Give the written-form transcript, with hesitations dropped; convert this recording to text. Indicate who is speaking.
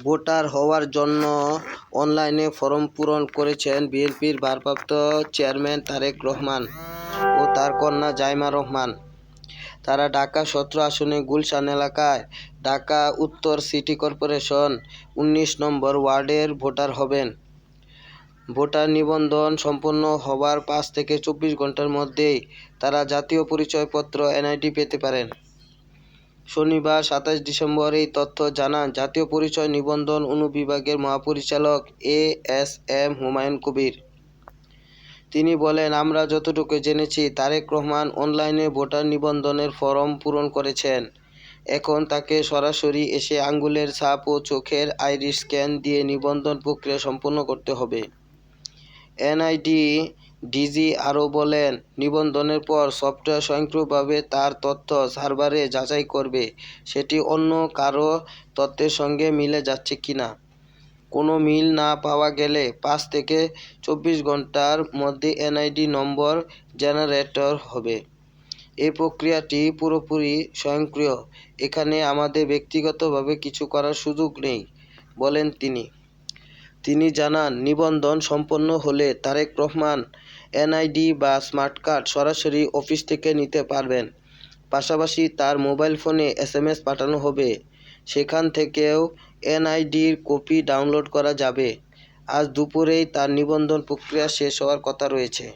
Speaker 1: Voter হওয়ার জন্য অনলাইনে ফরম পূরণ করেছেন বিএনপির ভারপ্রাপ্ত চেয়ারম্যান তারেক রহমান ও তার কন্যা জাইমা রহমান। তারা ঢাকা 17 আসনে গুলশান এলাকায় ঢাকা উত্তর সিটি কর্পোরেশন 19 নম্বর ওয়ার্ডের ভোটার হবেন। ভোটার নিবন্ধন সম্পন্ন হওয়ার 5 থেকে 24 ঘন্টার মধ্যেই তারা জাতীয় পরিচয়পত্র এনআইডি পেতে পারেন। শনিবার 27 ডিসেম্বর এই তথ্য জানান জাতীয় পরিচয় নিবন্ধন অনুবিভাগের মহাপরিচালক এএসএম হুমায়ুন কবির। তিনি বলেন, আমরা যতটুকু জেনেছি তারেক রহমান অনলাইনে ভোটার নিবন্ধনের ফরম পূরণ করেছেন। এখন তাকে সরাসরি এসে আঙ্গুলের ছাপ ও চোখের আইরিস স্ক্যান দিয়ে নিবন্ধন প্রক্রিয়া সম্পন্ন করতে হবে। এনআইডি ডিজি আরও বলেন, নিবন্ধনের পর সফটওয়্যার স্বয়ংক্রিয়ভাবে তার তথ্য সার্ভারে যাচাই করবে সেটি অন্য কারো তথ্যের সঙ্গে মিলে যাচ্ছে কিনা। কোনো মিল না পাওয়া গেলে 5 থেকে 24 ঘন্টার মধ্যে এনআইডি নম্বর জেনারেটর হবে। এই প্রক্রিয়াটি পুরোপুরি স্বয়ংক্রিয়। এখানে আমাদের ব্যক্তিগতভাবে কিছু করার সুযোগ নেই, বলেন তিনি। তিনি জানান, নিবন্ধন সম্পন্ন হলে তারেক রহমান এনআইডি বা স্মার্ট কার্ড সরাসরি অফিস থেকে নিতে পারবেন। পাশাপাশি তার মোবাইল ফোনে এসএমএস পাঠানো হবে। সেখান থেকেও এনআইডির কপি ডাউনলোড করা যাবে। আজ দুপুরেই তার নিবন্ধন প্রক্রিয়া শেষ হওয়ার কথা রয়েছে।